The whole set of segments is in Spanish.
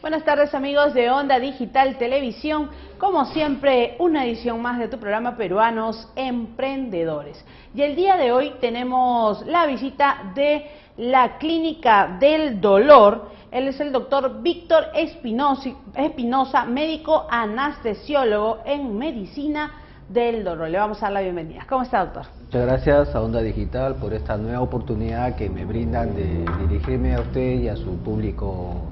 Buenas tardes amigos de Onda Digital Televisión, como siempre una edición más de tu programa Peruanos Emprendedores. Y el día de hoy tenemos la visita de la Clínica del Dolor. Él es el doctor Víctor Espinosa, médico anestesiólogo en medicina del dolor. Le vamos a dar la bienvenida. ¿Cómo está, doctor? Muchas gracias a Onda Digital por esta nueva oportunidad que me brindan de dirigirme a usted y a su público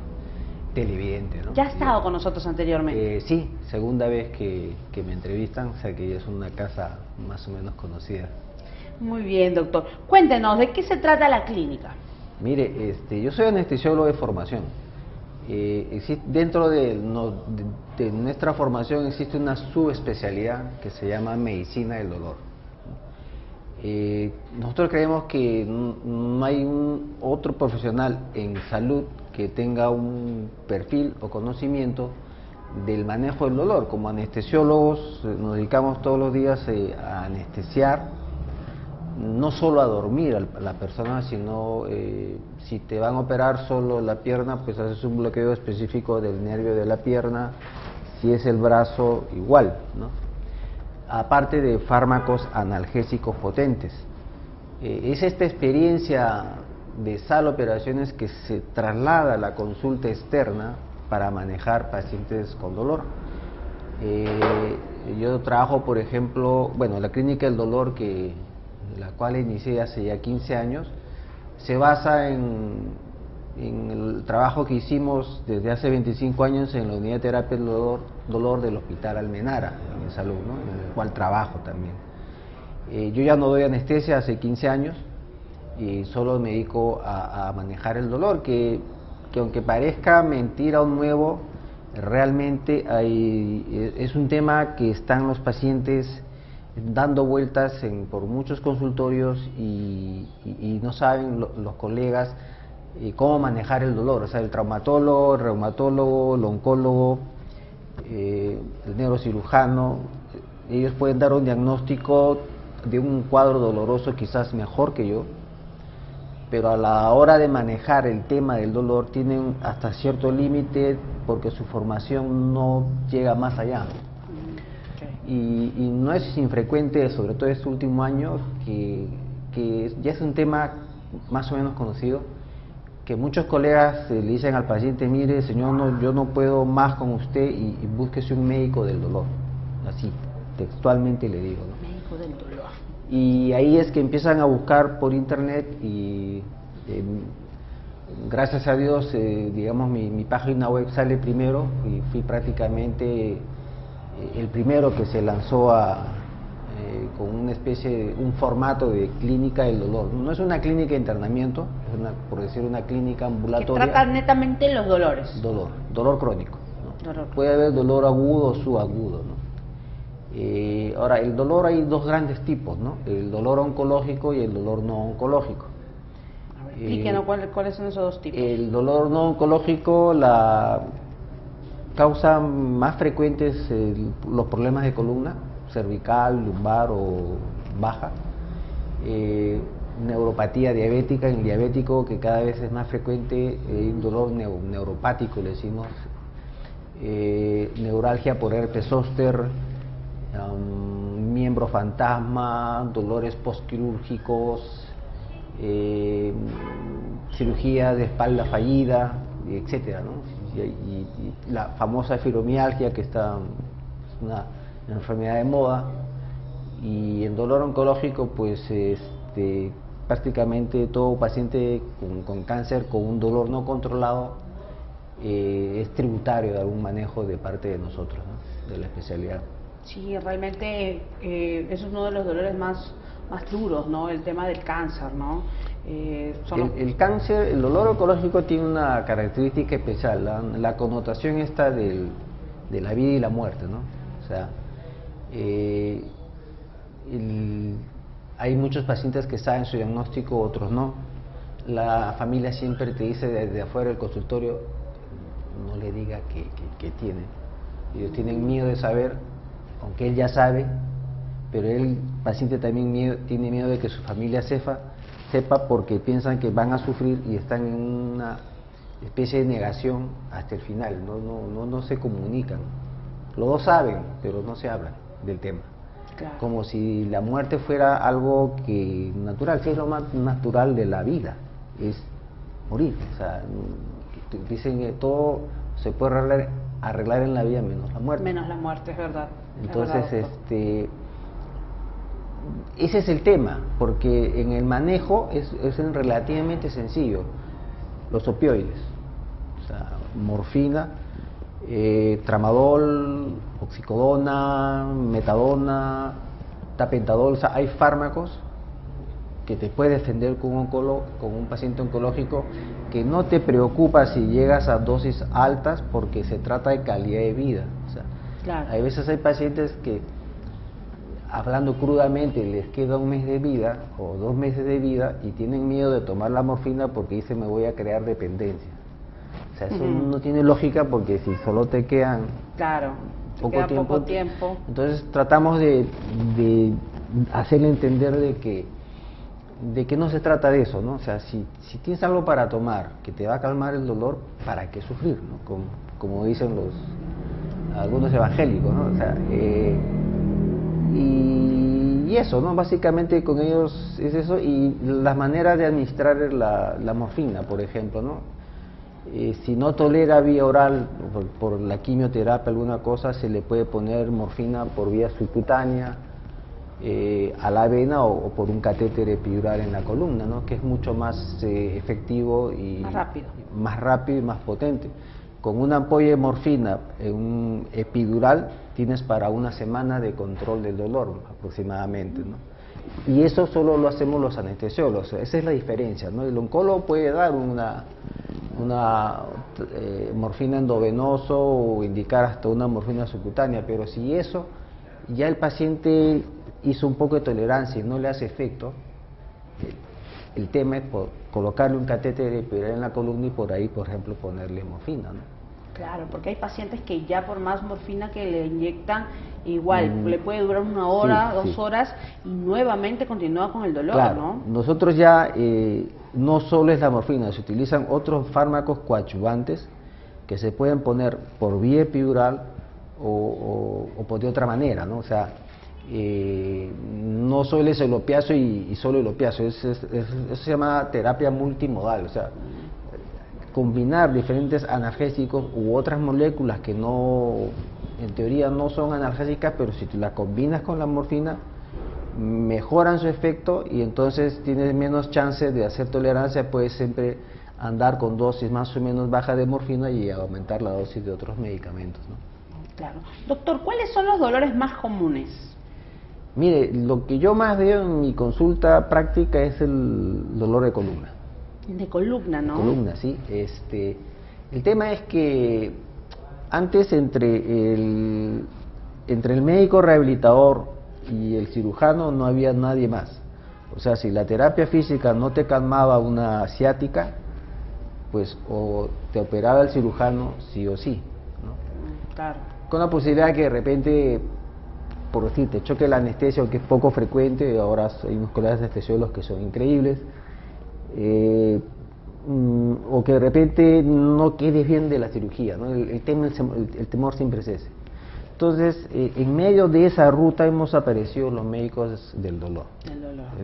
televidente, ¿no? Ya ha estado con nosotros anteriormente. Sí, segunda vez que me entrevistan, o sea que es una casa más o menos conocida. Muy bien, doctor. Cuéntenos, ¿de qué se trata la clínica? Mire, yo soy anestesiólogo de formación. Dentro de nuestra formación existe una subespecialidad que se llama medicina del dolor. Nosotros creemos que no hay otro profesional en salud que tenga un perfil o conocimiento del manejo del dolor. Como anestesiólogos nos dedicamos todos los días a anestesiar, no solo a dormir a la persona, sino si te van a operar solo la pierna, pues haces un bloqueo específico del nervio de la pierna, si es el brazo igual, ¿no? Aparte de fármacos analgésicos potentes. Es esta experiencia de sala de operaciones que se traslada a la consulta externa para manejar pacientes con dolor. Yo trabajo, por ejemplo, la clínica del dolor, la cual inicié hace ya 15 años, se basa en el trabajo que hicimos desde hace 25 años en la unidad de terapia del dolor del Hospital Almenara, en salud, ¿no? En el cual trabajo también. Yo ya no doy anestesia hace 15 años y solo me dedico a manejar el dolor, que aunque parezca mentira o nuevo, realmente es un tema que están los pacientes dando vueltas por muchos consultorios y no saben los colegas cómo manejar el dolor. O sea, el traumatólogo, el reumatólogo, el oncólogo, el neurocirujano, ellos pueden dar un diagnóstico de un cuadro doloroso quizás mejor que yo, pero a la hora de manejar el tema del dolor tienen hasta cierto límite porque su formación no llega más allá. Y no es infrecuente, sobre todo este último año, que ya es un tema más o menos conocido, que muchos colegas le dicen al paciente: mire señor, yo no puedo más con usted y búsquese un médico del dolor. Así, textualmente le digo, ¿no? Médico del dolor. Y ahí es que empiezan a buscar por internet y gracias a Dios, digamos, mi página web sale primero y fui prácticamente el primero que se lanzó con una especie un formato de clínica del dolor. No es una clínica de internamiento, es por decir una clínica ambulatoria. Que trata netamente los dolores. Dolor crónico, ¿no? Puede haber dolor agudo o subagudo, ¿no? Ahora, el dolor hay dos grandes tipos, ¿no? El dolor oncológico y el dolor no oncológico. A ver, explíquenos cuáles son esos dos tipos. El dolor no oncológico, la causa más frecuente es los problemas de columna, cervical, lumbar o baja, neuropatía diabética, en el diabético, que cada vez es más frecuente, un dolor neuropático, le decimos, neuralgia por herpes zóster, miembro fantasma, dolores postquirúrgicos, cirugía de espalda fallida, etcétera, ¿no? Y la famosa fibromialgia, que es una enfermedad de moda. Y el dolor oncológico, pues prácticamente todo paciente con cáncer con un dolor no controlado es tributario de algún manejo de parte de nosotros, ¿no? De la especialidad. Sí, realmente eso es uno de los dolores más duros, ¿no? El tema del cáncer, ¿no? El cáncer, el dolor oncológico tiene una característica especial, la connotación esta de la vida y la muerte, ¿no? O sea, hay muchos pacientes que saben su diagnóstico, otros no. La familia siempre te dice desde afuera del consultorio: no le diga que tiene. Ellos tienen miedo de saber, aunque él ya sabe, pero el paciente también tiene miedo de que su familia sepa, porque piensan que van a sufrir y están en especie de negación hasta el final, no se comunican. Los dos saben, pero no se hablan del tema. Claro. Como si la muerte fuera algo que natural, que es lo más natural de la vida, es morir. O sea, dicen que todo se puede arreglar en la vida menos la muerte. Menos la muerte, es verdad. Entonces, es verdad, ese es el tema, porque en el manejo es relativamente sencillo. Los opioides, o sea, morfina, tramadol, oxicodona, metadona, tapentadol, o sea, hay fármacos que te puede defender con un paciente oncológico, que no te preocupa si llegas a dosis altas, porque se trata de calidad de vida. O sea, claro. Hay veces hay pacientes que, hablando crudamente, les queda 1 mes de vida o 2 meses de vida y tienen miedo de tomar la morfina porque dicen me voy a crear dependencia. O sea, eso no tiene lógica, porque si solo te quedan claro, poco poco tiempo. Entonces tratamos de hacerle entender de que no se trata de eso, ¿no? O sea, si tienes algo para tomar que te va a calmar el dolor, ¿para qué sufrir, no? Como dicen algunos evangélicos, ¿no? O sea, y eso, ¿no? Básicamente con ellos es eso, y las maneras de administrar la morfina, por ejemplo, ¿no? Si no tolera vía oral por la quimioterapia, alguna cosa, se le puede poner morfina por vía subcutánea, a la vena, o por un catéter epidural en la columna, ¿no? Que es mucho más efectivo y más rápido y más potente. Con una ampolla de morfina en un epidural tienes para 1 semana de control del dolor aproximadamente, ¿no? Y eso solo lo hacemos los anestesiólogos. Esa es la diferencia, ¿no? El oncólogo puede dar una morfina endovenoso o indicar hasta una morfina subcutánea, pero si eso ya el paciente hizo un poco de tolerancia y no le hace efecto, el tema es colocarle un catéter epidural en la columna y por ahí, por ejemplo, ponerle morfina, ¿no? Claro, porque hay pacientes que ya por más morfina que le inyectan, igual le puede durar 1 hora, 2 horas, y nuevamente continúa con el dolor, claro, ¿no? Nosotros ya no solo es la morfina, se utilizan otros fármacos coadyuvantes que se pueden poner por vía epidural o por de otra manera, ¿no? O sea, no solo es el opiáceo y solo el opiáceo, eso se llama terapia multimodal. O sea, combinar diferentes analgésicos u otras moléculas que en teoría no son analgésicas, pero si tú las combinas con la morfina, mejoran su efecto, y entonces tienes menos chances de hacer tolerancia. Puedes siempre andar con dosis más o menos bajas de morfina y aumentar la dosis de otros medicamentos, ¿no? Claro. Doctor, ¿cuáles son los dolores más comunes? Mire, lo que yo más veo en mi consulta práctica es el dolor de columna. De columna, ¿no? Columna, sí. El tema es que antes entre el médico rehabilitador y el cirujano no había nadie más. O sea, si la terapia física no te calmaba una ciática, pues o te operaba el cirujano sí o sí, ¿no? Claro. Con la posibilidad que de repente, por decir, te choque la anestesia, aunque es poco frecuente. Ahora hay unos colegas anestesiólogos que son increíbles, o que de repente no quedes bien de la cirugía, ¿no? El temor siempre es ese. Entonces, en medio de esa ruta hemos aparecido los médicos del dolor,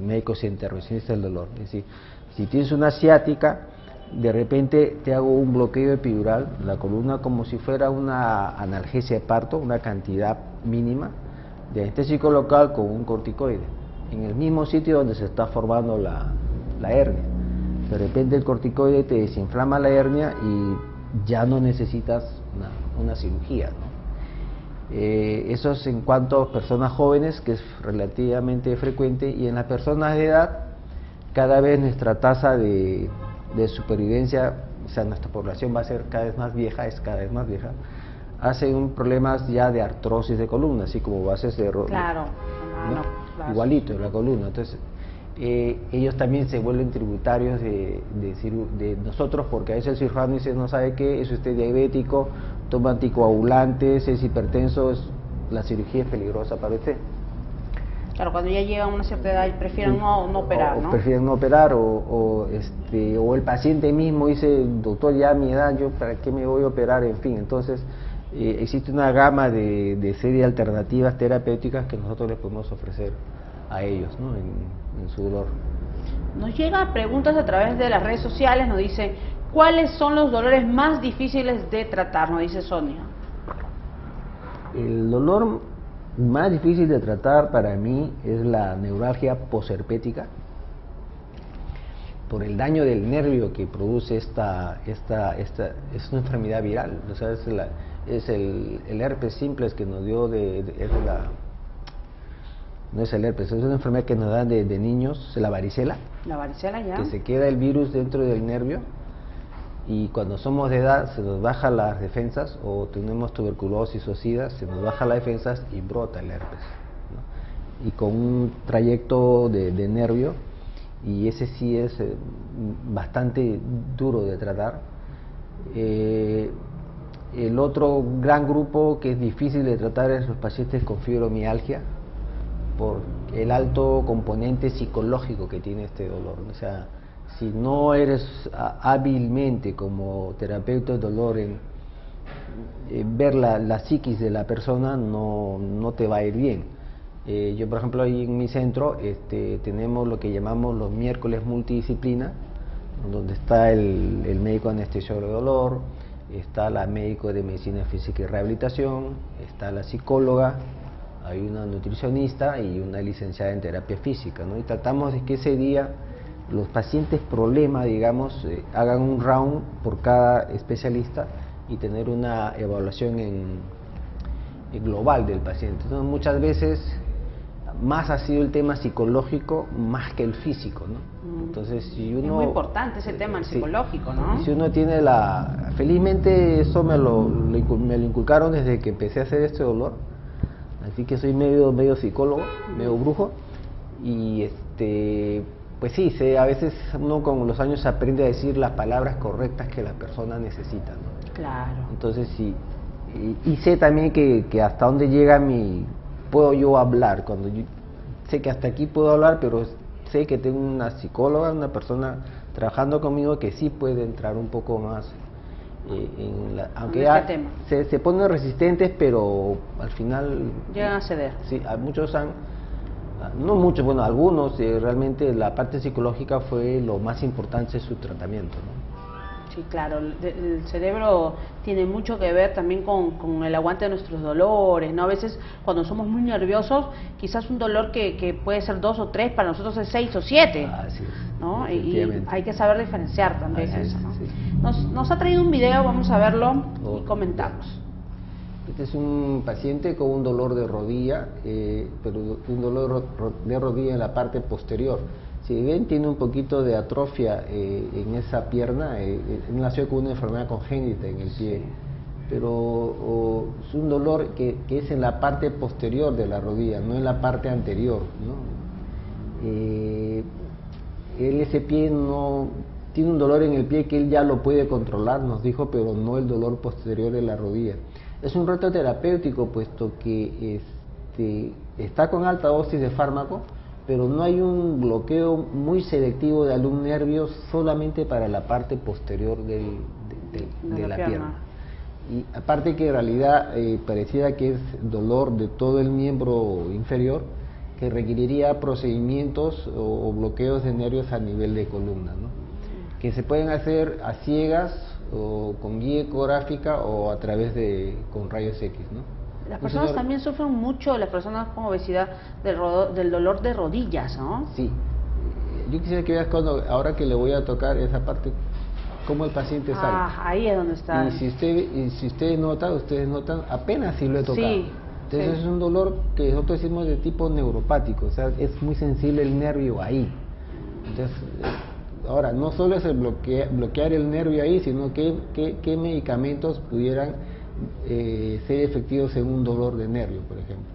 médicos intervencionistas del dolor. Es decir, si tienes una ciática, de repente te hago un bloqueo epidural de la columna, como si fuera una analgesia de parto, una cantidad mínima de anestésico local con un corticoide, en el mismo sitio donde se está formando la hernia. De repente el corticoide te desinflama la hernia y ya no necesitas una cirugía, ¿no? Eso es en cuanto a personas jóvenes, que es relativamente frecuente, y en las personas de edad, cada vez nuestra tasa de supervivencia, o sea, nuestra población va a ser cada vez más vieja, hacen problemas ya de artrosis de columna, así como bases de claro, ¿no? Igualito en la columna. Entonces, ellos también se vuelven tributarios de nosotros, porque a veces el cirujano dice, no sabe qué, es usted diabético, toma anticoagulantes, es hipertenso, la cirugía es peligrosa para usted. Claro, cuando ya llegan a una cierta edad y prefieren no operar, ¿no? Prefieren no operar, o el paciente mismo dice, doctor, ya a mi edad, ¿yo para qué me voy a operar? En fin, entonces existe una gama de serie de alternativas terapéuticas que nosotros les podemos ofrecer a ellos, ¿no? en su dolor. Nos llegan preguntas a través de las redes sociales, nos dice, ¿cuáles son los dolores más difíciles de tratar? Nos dice Sonia. El dolor más difícil de tratar para mí es la neuralgia posherpética, por el daño del nervio que produce es una enfermedad viral, o sea, es el herpes simplex que nos dio no es el herpes, es una enfermedad que nos da de niños, la varicela. La varicela ya. Que se queda el virus dentro del nervio y cuando somos de edad se nos bajan las defensas, o tenemos tuberculosis o sida, se nos bajan las defensas y brota el herpes, ¿no? Y con un trayecto de nervio, y ese sí es bastante duro de tratar. El otro gran grupo que es difícil de tratar es los pacientes con fibromialgia, por el alto componente psicológico que tiene este dolor. O sea, si no eres hábilmente como terapeuta de dolor en ver la psiquis de la persona, no te va a ir bien. Yo, por ejemplo, ahí en mi centro tenemos lo que llamamos los miércoles multidisciplina, donde está el médico anestesiólogo de dolor, está la médico de medicina física y rehabilitación, está la psicóloga, hay una nutricionista y una licenciada en terapia física, ¿no? Y tratamos de que ese día los pacientes problema, digamos, hagan un round por cada especialista y tener una evaluación en global del paciente. Entonces, muchas veces más ha sido el tema psicológico más que el físico, ¿no? Entonces, si uno, es muy importante ese tema, el psicológico, ¿no? Si uno tiene felizmente eso me lo inculcaron desde que empecé a hacer este dolor, así que soy medio psicólogo, medio brujo, y pues sí, a veces uno con los años aprende a decir las palabras correctas que la persona necesita, ¿no? Claro. Entonces sí, y sé también que hasta dónde llega puedo yo hablar, cuando yo sé que hasta aquí puedo hablar, pero sé que tengo una psicóloga, una persona trabajando conmigo que sí puede entrar un poco más aunque ya se ponen resistentes, pero al final llegan a ceder. Sí, muchos no muchos, bueno, algunos realmente la parte psicológica fue lo más importante de su tratamiento, ¿no? Sí, claro, el cerebro tiene mucho que ver también con el aguante de nuestros dolores, ¿no? A veces cuando somos muy nerviosos, quizás un dolor que puede ser 2 o 3, para nosotros es 6 o 7, Así es, ¿no? Y hay que saber diferenciar también eso, ¿no? Sí. Nos ha traído un video, vamos a verlo y comentamos. Este es un paciente con un dolor de rodilla, pero un dolor de rodilla en la parte posterior. Si ven, tiene un poquito de atrofia en esa pierna. Él nació con una enfermedad congénita en el pie, pero es un dolor que es en la parte posterior de la rodilla, no en la parte anterior, ¿no? Ese pie no tiene un dolor en el pie que él ya lo puede controlar, nos dijo, pero no el dolor posterior de la rodilla. Es un reto terapéutico, puesto que está con alta dosis de fármaco, pero no hay un bloqueo muy selectivo de algún nervio solamente para la parte posterior de la pierna. Y aparte que en realidad pareciera que es dolor de todo el miembro inferior, que requeriría procedimientos o bloqueos de nervios a nivel de columna, ¿no? Que se pueden hacer a ciegas o con guía ecográfica o a través con rayos X, ¿no? Las personas también sufren mucho, las personas con obesidad, del dolor de rodillas, ¿no? Sí. Yo quisiera que veas ahora que le voy a tocar esa parte, cómo el paciente sale. Ahí es donde está. Y si ustedes notan, apenas si lo he tocado. Sí. Entonces es un dolor que nosotros decimos de tipo neuropático, o sea, es muy sensible el nervio ahí. Entonces, ahora, no solo es el bloquear el nervio ahí, sino qué medicamentos pudieran ser efectivos en un dolor de nervio, por ejemplo.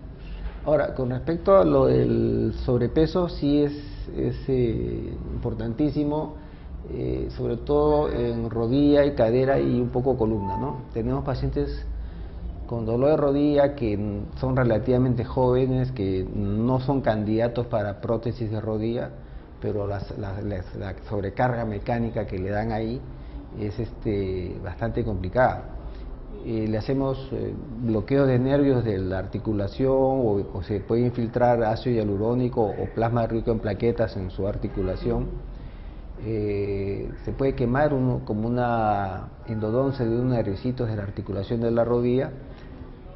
Ahora, con respecto a lo del sobrepeso, sí es importantísimo, sobre todo en rodilla y cadera y un poco columna, ¿no? Tenemos pacientes con dolor de rodilla que son relativamente jóvenes, que no son candidatos para prótesis de rodilla, pero la sobrecarga mecánica que le dan ahí es bastante complicada. Le hacemos bloqueo de nervios de la articulación o se puede infiltrar ácido hialurónico o plasma rico en plaquetas en su articulación. Se puede quemar como una endodoncia de unos nerviositos de la articulación de la rodilla,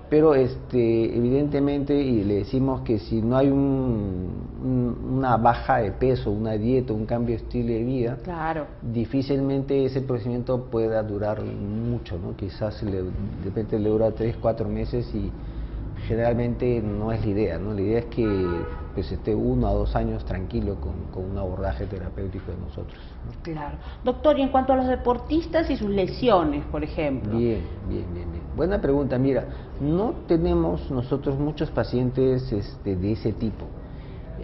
pero evidentemente, y le decimos que si no hay una baja de peso, una dieta, un cambio de estilo de vida, claro, difícilmente ese procedimiento pueda durar mucho, ¿no? Quizás de repente le dura 3-4 meses y generalmente no es la idea, ¿no? La idea es que pues esté 1 a 2 años tranquilo con un abordaje terapéutico de nosotros, ¿no? Claro. Doctor, y en cuanto a los deportistas y sus lesiones, por ejemplo. Bien. Buena pregunta. Mira, no tenemos nosotros muchos pacientes de ese tipo.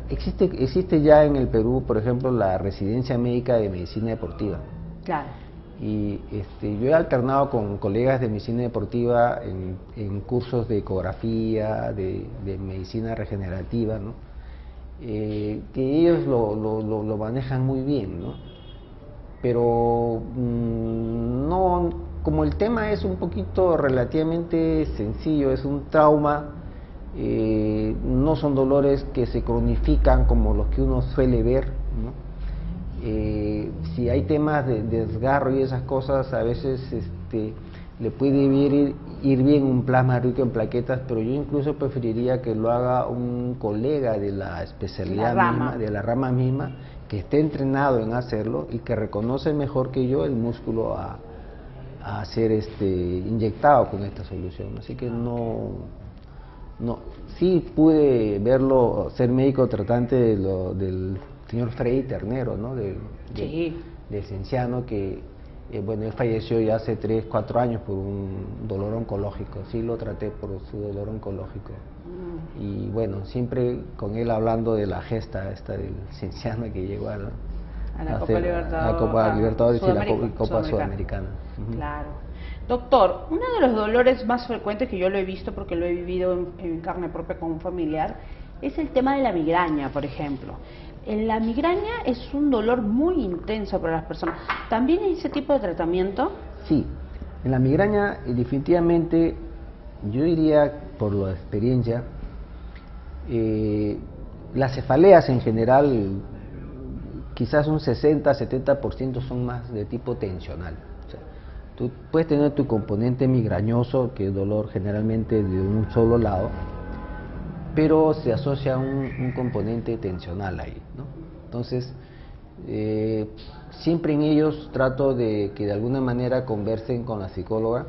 Existe ya en el Perú, por ejemplo, la residencia médica de medicina deportiva. Claro. Y yo he alternado con colegas de medicina deportiva en cursos de ecografía, de medicina regenerativa, ¿no? Que ellos lo manejan muy bien, ¿no? Pero no, como el tema es un poquito relativamente sencillo, es un trauma, no son dolores que se cronifican como los que uno suele ver, ¿no? Si hay temas de desgarro y esas cosas, a veces le puede ir bien un plasma rico en plaquetas, pero yo incluso preferiría que lo haga un colega de la especialidad misma, de la rama misma, que esté entrenado en hacerlo y que reconoce mejor que yo el músculo a ser inyectado con esta solución. Así que no, sí pude verlo, ser médico tratante del señor Freddy Ternero, ¿no? Sí. De Cienciano, que bueno, él falleció ya hace 3-4 años por un dolor oncológico. Sí lo traté por su dolor oncológico. Y bueno, siempre con él hablando de la gesta esta del Cienciano que llegó a la Copa Libertadores, la Copa Libertadores y la Copa Sudamericana. Claro. Doctor, uno de los dolores más frecuentes que yo lo he visto, porque lo he vivido en carne propia con un familiar, es el tema de la migraña, por ejemplo. La migraña es un dolor muy intenso para las personas. ¿También hay ese tipo de tratamiento? Sí, en la migraña definitivamente, yo diría por la experiencia, las cefaleas en general, quizás un 60-70% son más de tipo tensional. O sea, tú puedes tener tu componente migrañoso, que es dolor generalmente de un solo lado, pero se asocia un componente tensional ahí, ¿no? Entonces, siempre en ellos trato de que de alguna manera conversen con la psicóloga,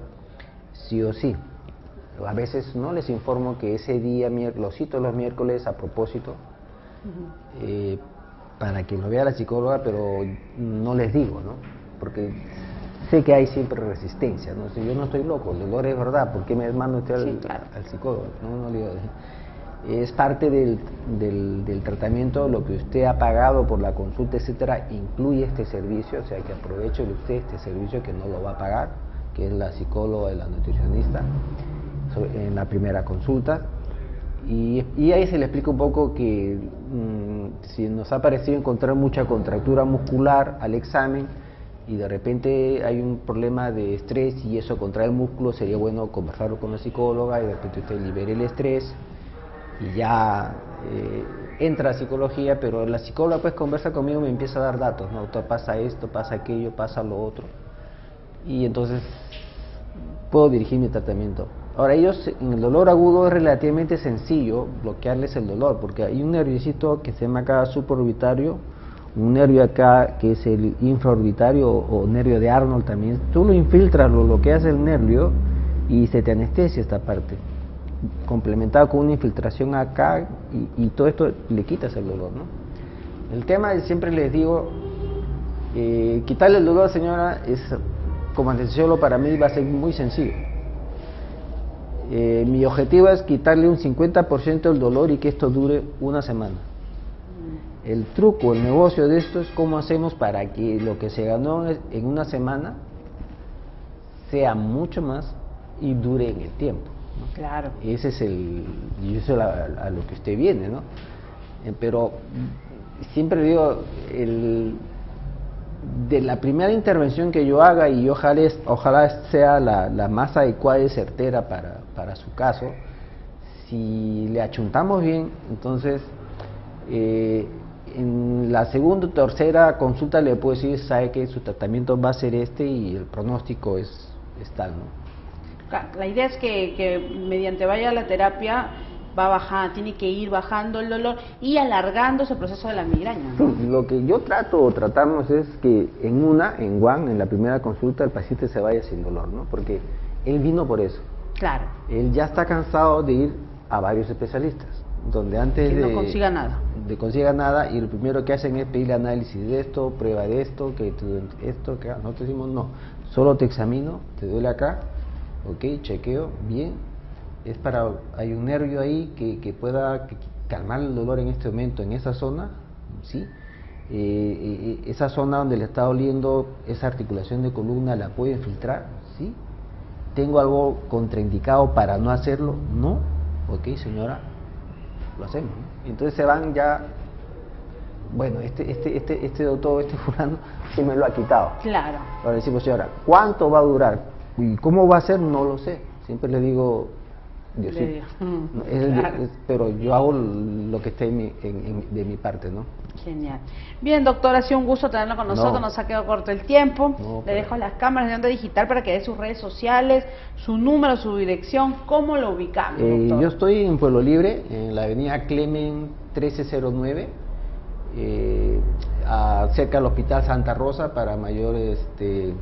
sí o sí. A veces no les informo que ese día, los cito los miércoles a propósito, para que lo vea la psicóloga, pero no les digo, ¿no? Porque sé que hay siempre resistencia, ¿no? Si yo no estoy loco, el dolor es verdad, ¿por qué me manda usted al psicólogo? No le digo. Es parte del tratamiento, lo que usted ha pagado por la consulta, etcétera, incluye este servicio, o sea que aproveche usted este servicio que no lo va a pagar, que es la psicóloga y la nutricionista, en la primera consulta. Y ahí se le explica un poco que si nos ha parecido encontrar mucha contractura muscular al examen y de repente hay un problema de estrés y eso contrae el músculo, sería bueno conversarlo con la psicóloga y de repente usted libere el estrés y ya entra a psicología, pero la psicóloga pues conversa conmigo y me empieza a dar datos, ¿no? Pasa esto, pasa aquello, pasa lo otro, y entonces puedo dirigir mi tratamiento. Ahora, ellos en el dolor agudo es relativamente sencillo bloquearles el dolor, porque hay un nerviosito que se llama acá supraorbitario, un nervio acá que es el infraorbitario o nervio de Arnold también. Tú lo infiltras, lo bloqueas el nervio y se te anestesia esta parte, complementado con una infiltración acá, y todo esto le quitas el dolor, ¿no? El tema, siempre les digo, quitarle el dolor, señora, como anestesiólogo para mí va a ser muy sencillo. Mi objetivo es quitarle un 50% del dolor y que esto dure una semana. El truco, el negocio de esto es cómo hacemos para que lo que se ganó en una semana sea mucho más y dure en el tiempo. ¿no? Claro. Ese es y eso es a lo que usted viene, ¿no? Pero siempre digo, de la primera intervención que yo haga, y ojalá sea la más adecuada y certera para su caso, si le achuntamos bien, entonces en la segunda o tercera consulta le puedo decir, sabe que su tratamiento va a ser este y el pronóstico es tal, ¿no? La idea es que mediante vaya la terapia va a bajar, tiene que ir bajando el dolor y alargando ese proceso de la migraña, ¿no? Lo que yo tratamos es que en la primera consulta el paciente se vaya sin dolor, ¿no? Porque él vino por eso. Claro. Él ya está cansado de ir a varios especialistas, donde antes no consiga nada, y lo primero que hacen es pedirle análisis de esto, prueba de esto, que nosotros decimos no, solo te examino, te duele acá, ok, chequeo, bien, hay un nervio ahí que pueda calmar el dolor en este momento en esa zona, ¿sí? Esa zona donde le está doliendo, esa articulación de columna la puede infiltrar, ¿sí? ¿Tengo algo contraindicado para no hacerlo? No, ok señora, lo hacemos, ¿no? Entonces se van ya, bueno, este doctor, fulano, sí me lo ha quitado. Claro. Ahora decimos, señora, ¿cuánto va a durar? ¿Y cómo va a ser? No lo sé. Siempre le digo, Diosito. Claro. Pero yo hago lo que esté de mi parte, ¿no? Genial. Bien, doctor, ha sido un gusto tenerlo con nosotros, nos ha quedado corto el tiempo. Le dejo las cámaras de Onda Digital para que dé sus redes sociales, su número, su dirección, ¿cómo lo ubicamos, doctor? Yo estoy en Pueblo Libre, en la avenida Clemen 1309, cerca del Hospital Santa Rosa, para mayores se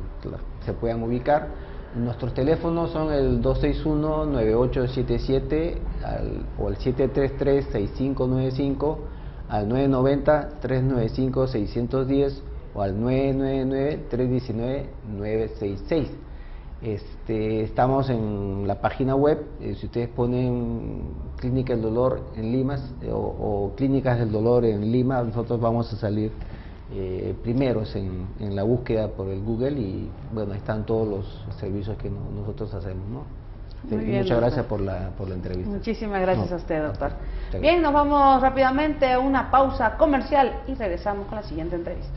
puedan ubicar. Nuestros teléfonos son el 261-9877 o el 733-6595, al 990-395-610 o al 999-319-966. Estamos en la página web, si ustedes ponen Clínica del Dolor en Lima o Clínicas del Dolor en Lima, nosotros vamos a salir primeros en la búsqueda por el Google, y bueno, ahí están todos los servicios que nosotros hacemos, ¿no? Muy bien, muchas gracias doctor. por la entrevista. Muchísimas gracias a usted, doctor. Bien, nos vamos rápidamente a una pausa comercial y regresamos con la siguiente entrevista.